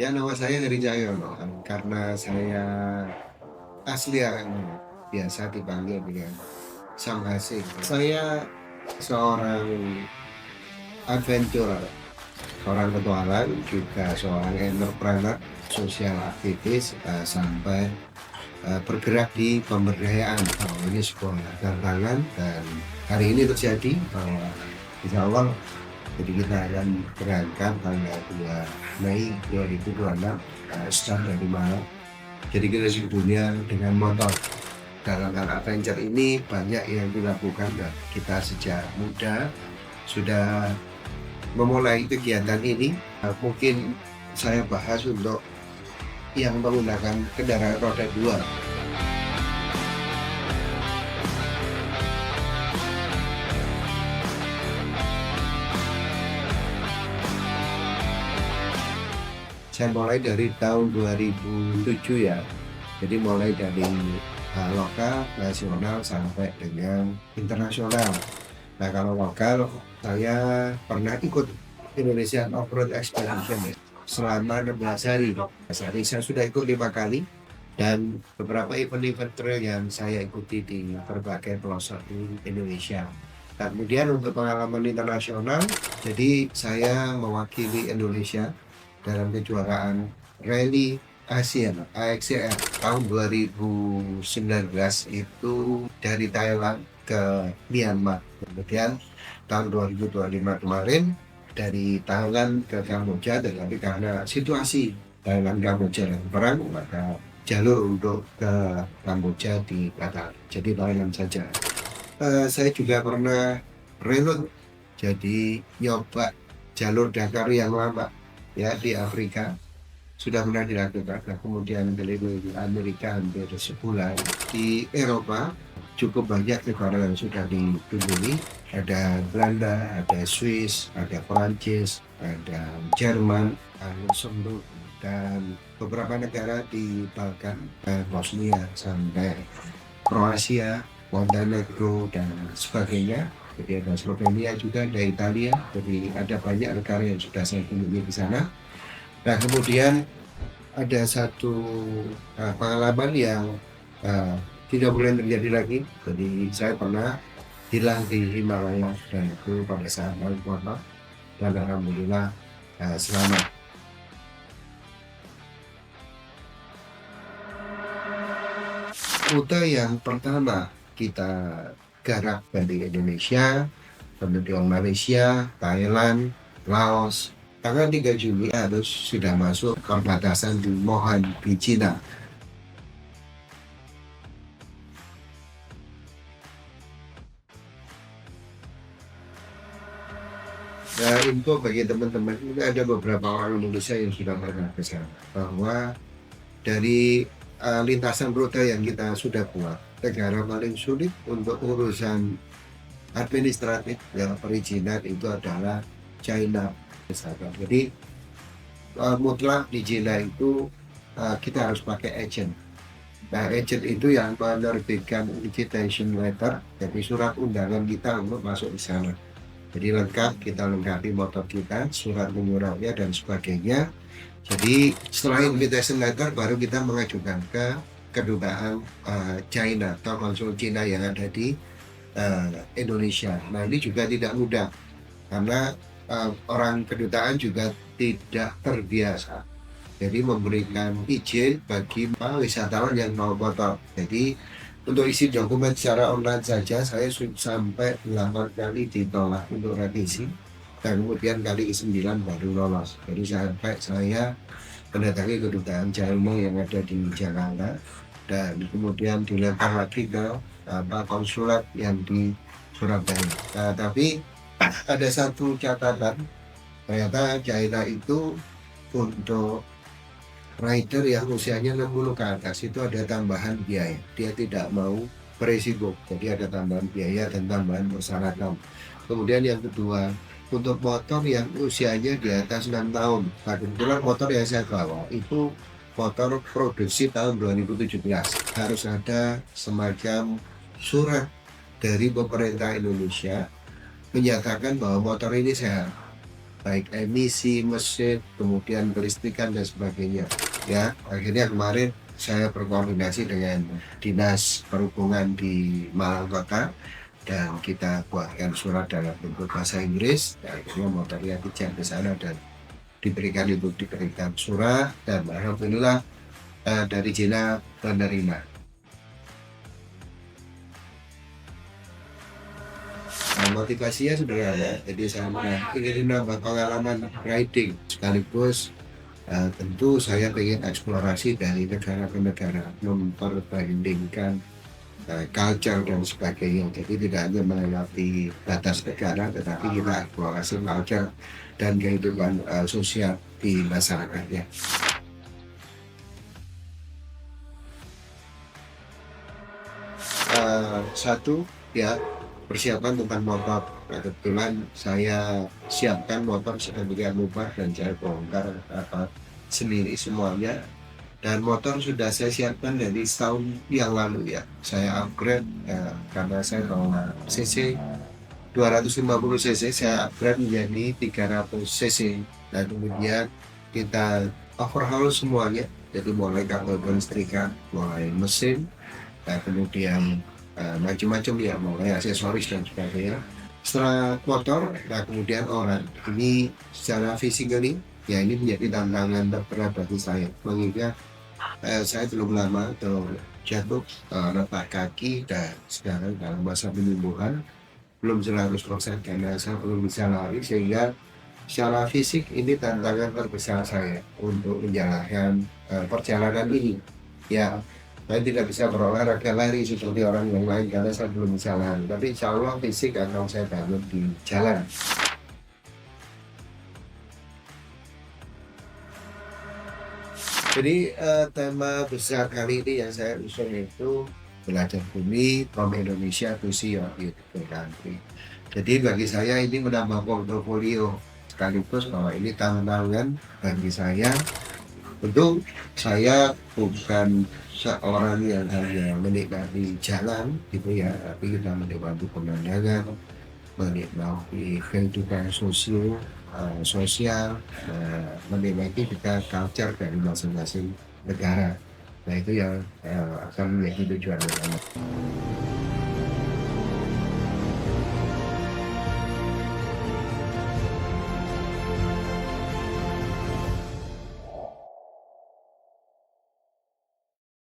Ya, nama saya Heri Cahyono, karena saya asli Aremania, biasa dipanggil dengan Sang Hasih. Saya seorang adventurer, seorang petualang, juga seorang entrepreneur, sosial aktivis, sampai bergerak di pemberdayaan. Ini sebuah tantangan dan hari ini terjadi bahwa insya Allah jadi kita akan berangkat tanggal 2 Mei 2026, start dari Malang. Jadi kita di dunia dengan motor. Dalam hal adventure ini banyak yang dilakukan dan kita sejak muda sudah memulai kegiatan ini. Mungkin saya bahas untuk yang menggunakan kendaraan roda dua. Saya mulai dari tahun 2007 ya. Jadi mulai dari lokal, nasional sampai dengan internasional. Nah, kalau lokal saya pernah ikut Indonesian Off-Road Expedition ya, selama 16 hari. Saya sudah ikut 5 kali dan beberapa event-event trail yang saya ikuti di berbagai pelosok di Indonesia. Dan kemudian untuk pengalaman internasional, jadi saya mewakili Indonesia dalam kejuaraan Rally Asia AXCR tahun 2019 itu dari Thailand ke Myanmar. Kemudian tahun 2025 kemarin dari Thailand ke Kamboja, tetapi karena situasi Thailand Kamboja yang perang, maka jalur untuk ke Kamboja dibatalkan. Jadi Thailand saja. Saya juga pernah reload, jadi nyoba jalur Dakar yang lama ya di Afrika sudah pernah dilakukan. Nah, kemudian keliling Amerika hampir sebulan. Di Eropa cukup banyak negara yang sudah dikunjungi. Ada Belanda, ada Swiss, ada Prancis, ada Jerman, ada Luxembourg, dan beberapa negara di Balkan, Bosnia sampai Kroasia, Montenegro dan sebagainya. Jadi ada Slovenia juga, ada Italia. Jadi ada banyak negara yang sudah saya kunjungi di sana. Nah, kemudian ada satu pengalaman yang uh, tidak boleh terjadi lagi. Jadi saya pernah hilang di Himalaya dan itu pada saat malam puasa dan alhamdulillah selamat. Rute yang pertama kita garap dari Indonesia, kemudian Malaysia, Thailand, Laos. Tanggal 3 Juli harus sudah masuk perbatasan di Mohan di Cina. Nah, info bagi teman-teman, ini ada beberapa orang Indonesia yang sudah pernah ke sana, bahwa dari lintasan rute yang kita sudah buat, negara paling sulit untuk urusan administratif yang perizinan itu adalah China. Jadi mutlak di China itu kita harus pakai agent. Nah, agent itu yang menerbitkan invitation letter, jadi surat undangan kita untuk masuk di sana. Jadi lengkap, kita lengkapi motor kita, surat menyuratnya dan sebagainya. Jadi setelah invitation letter baru kita mengajukan ke kedutaan China atau konsul China yang ada di Indonesia. Nah, ini juga tidak mudah karena orang kedutaan juga tidak terbiasa. Jadi memberikan izin bagi wisatawan yang mau motor. Jadi untuk isi dokumen secara online saja saya sampai 8 kali ditolak untuk revisi dan kemudian kali ke-9 baru lolos. Jadi sampai saya mendatangi kedutaan China yang ada di Jakarta dan kemudian dilempar lagi ke konsulat yang di Surabaya. Nah, tapi ada satu catatan, ternyata China itu untuk rider yang usianya 60 ke atas itu ada tambahan biaya. Dia tidak mau beresiko, jadi ada tambahan biaya dan tambahan persyaratan. Kemudian yang kedua, untuk motor yang usianya di atas 6 tahun. Nah, kebetulan motor yang saya bawa itu motor produksi tahun 2017. Harus ada semacam surat dari pemerintah Indonesia menyatakan bahwa motor ini sehat. baik emisi, mesin, kemudian kelistrikan dan sebagainya. Ya, akhirnya kemarin saya berkoordinasi dengan Dinas Perhubungan di Malang Kota dan kita buatkan surat dalam bentuk bahasa Inggris. Dan akhirnya motornya dijam ke sana dan diberikan surat dan alhamdulillah dari Jena menerima. Nah, motivasinya sederhana, jadi saya ingin menambah pengalaman riding sekaligus tentu saya ingin eksplorasi dari negara ke negara, memperbandingkan culture dan sebagainya. Jadi tidak hanya melewati batas negara, tetapi kita eksplorasi culture dan kehidupan sosial di masyarakatnya. Satu ya persiapan tentang motor. Nah, kebetulan saya siapkan motor sedemikian rupa dan saya bongkar sendiri semuanya. Dan motor sudah saya siapkan dari setahun yang lalu ya. Saya upgrade karena saya bawa cc 250 cc, saya upgrade menjadi 300 cc. Dan kemudian kita overhaul semuanya. Jadi mulai kabel kelistrikan, mulai mesin, nah, kemudian macam-macam ya, mulai aksesoris dan sebagainya. Setelah motor, nah kemudian orang ini secara physically ya ini menjadi tantangan terberat bagi saya mengingat saya belum lama jatuh retak kaki dan sekarang dalam masa penyembuhan belum 100% karena saya belum bisa lari sehingga secara fisik ini tantangan terbesar saya untuk menjalankan perjalanan ini. Ya, saya tidak bisa berolahraga lari seperti orang yang lain karena saya belum bisa lari. Tapi insya Allah fisik akan saya bangun di jalan. Jadi tema besar kali ini yang saya usung itu belajar bumi from Indonesia to see your beautiful country. Jadi bagi saya ini menambah portofolio sekaligus bahwa ini tantangan bagi saya. Tentu saya bukan seorang yang hanya menikmati jalan gitu ya, tapi kita menikmati pemandangan, menikmati kehidupan sosial, menikmati juga culture dari masing-masing negara. Nah itu yang akan menjadi tujuan utama.